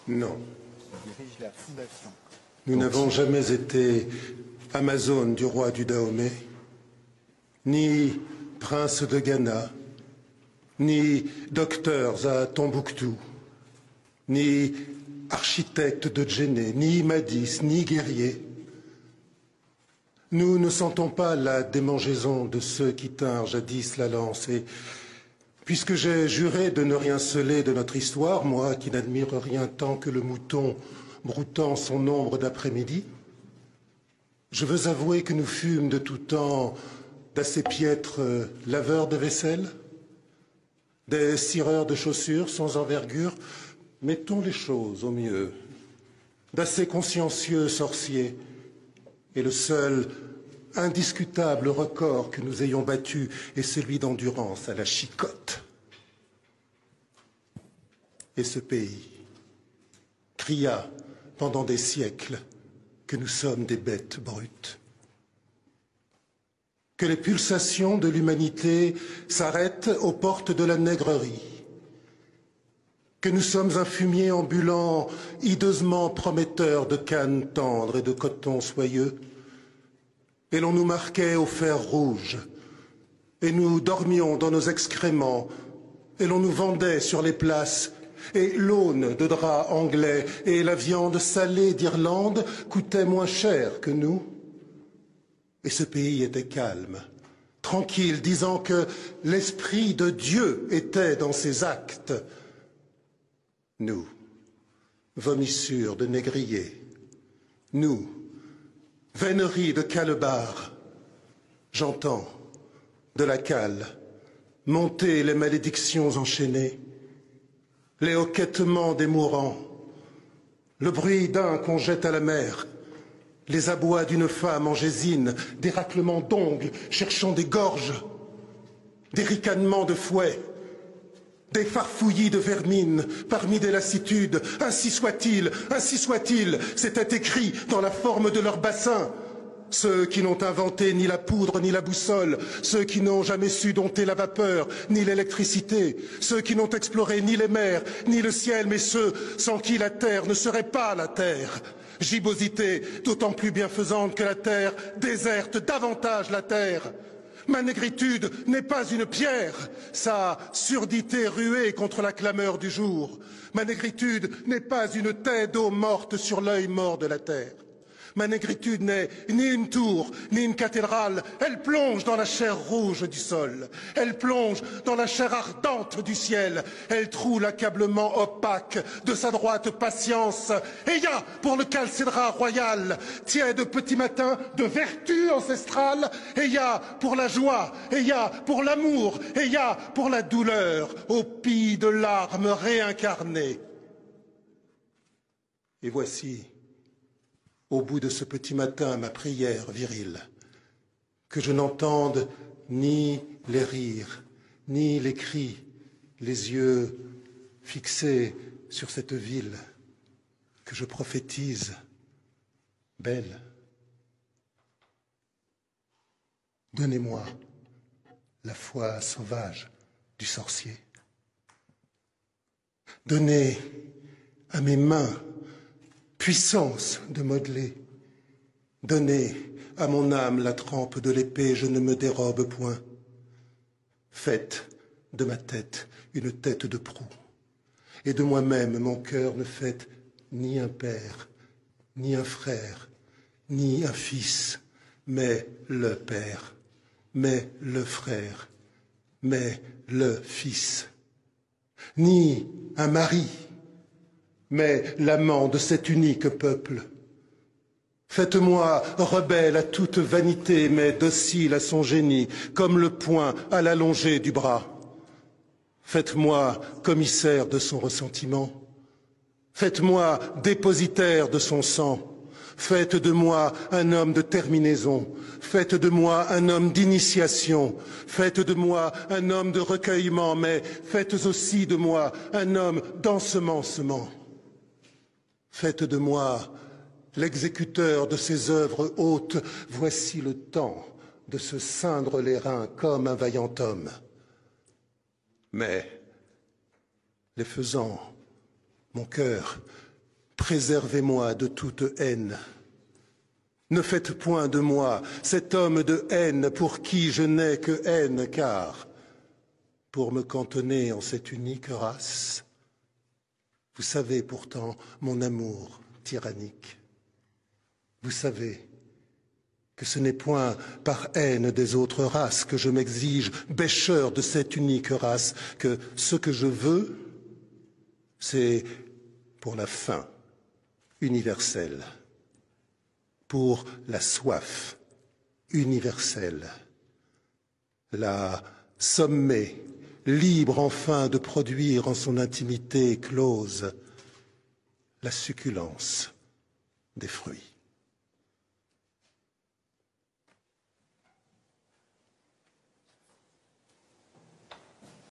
Non. Dirige la fondation. Nous n'avons jamais été Amazone du roi du Dahomey, ni prince de Ghana, ni docteurs à Tombouctou, ni architectes de Djenné, ni Madis, ni guerriers. Nous ne sentons pas la démangeaison de ceux qui tinrent jadis la lance. Et puisque j'ai juré de ne rien sceller de notre histoire, moi qui n'admire rien tant que le mouton broutant son ombre d'après-midi, je veux avouer que nous fûmes de tout temps d'assez piètres laveurs de vaisselle, des cireurs de chaussures sans envergure, mettons les choses au mieux, d'assez consciencieux sorciers, et le seul indiscutable record que nous ayons battu est celui d'endurance à la chicotte. Et ce pays cria pendant des siècles que nous sommes des bêtes brutes, que les pulsations de l'humanité s'arrêtent aux portes de la nègrerie, que nous sommes un fumier ambulant hideusement prometteur de cannes tendres et de coton soyeux, et l'on nous marquait au fer rouge, et nous dormions dans nos excréments, et l'on nous vendait sur les places, et l'aune de drap anglais et la viande salée d'Irlande coûtaient moins cher que nous. Et ce pays était calme, tranquille, disant que l'Esprit de Dieu était dans ses actes. Nous, vomissures de négriers, nous, véneries de calebards, j'entends de la cale monter les malédictions enchaînées, les hoquettements des mourants, le bruit d'un qu'on jette à la mer, les abois d'une femme en gésine, des raclements d'ongles cherchant des gorges, des ricanements de fouet, des farfouillis de vermine parmi des lassitudes. Ainsi soit-il, c'était écrit dans la forme de leur bassin. Ceux qui n'ont inventé ni la poudre ni la boussole, ceux qui n'ont jamais su dompter la vapeur ni l'électricité, ceux qui n'ont exploré ni les mers ni le ciel, mais ceux sans qui la terre ne serait pas la terre. Gibbosité d'autant plus bienfaisante que la terre déserte davantage la terre. Ma négritude n'est pas une pierre, sa surdité ruée contre la clameur du jour. Ma négritude n'est pas une tête d'eau morte sur l'œil mort de la terre. Ma négritude n'est ni une tour, ni une cathédrale. Elle plonge dans la chair rouge du sol. Elle plonge dans la chair ardente du ciel. Elle troue l'accablement opaque de sa droite patience. Et y a pour le calcédrat royal, tiède petit matin de vertu ancestrale. Et y a pour la joie, et y a pour l'amour, et y a pour la douleur, au pis de larmes réincarnées. Et voici, au bout de ce petit matin, ma prière virile, que je n'entende ni les rires, ni les cris, les yeux fixés sur cette ville, que je prophétise belle. Donnez-moi la foi sauvage du sorcier. Donnez à mes mains puissance de modeler. Donnez à mon âme la trempe de l'épée, je ne me dérobe point. Faites de ma tête une tête de proue, et de moi-même mon cœur ne faites ni un père, ni un frère, ni un fils, mais le père, mais le frère, mais le fils, ni un mari, mais l'amant de cet unique peuple. Faites-moi rebelle à toute vanité, mais docile à son génie, comme le poing à l'allongé du bras. Faites-moi commissaire de son ressentiment. Faites-moi dépositaire de son sang. Faites de moi un homme de terminaison. Faites de moi un homme d'initiation. Faites de moi un homme de recueillement, mais faites aussi de moi un homme d'ensemencement. Faites de moi l'exécuteur de ces œuvres hautes. Voici le temps de se ceindre les reins comme un vaillant homme. Mais, les faisant, mon cœur Préservez-moi de toute haine. Ne faites point de moi cet homme de haine pour qui je n'ai que haine, car, pour me cantonner en cette unique race, vous savez pourtant mon amour tyrannique. Vous savez que ce n'est point par haine des autres races que je m'exige, bêcheur de cette unique race, que ce que je veux, c'est pour la faim universelle, pour la soif universelle, la sommée, libre enfin de produire en son intimité close la succulence des fruits.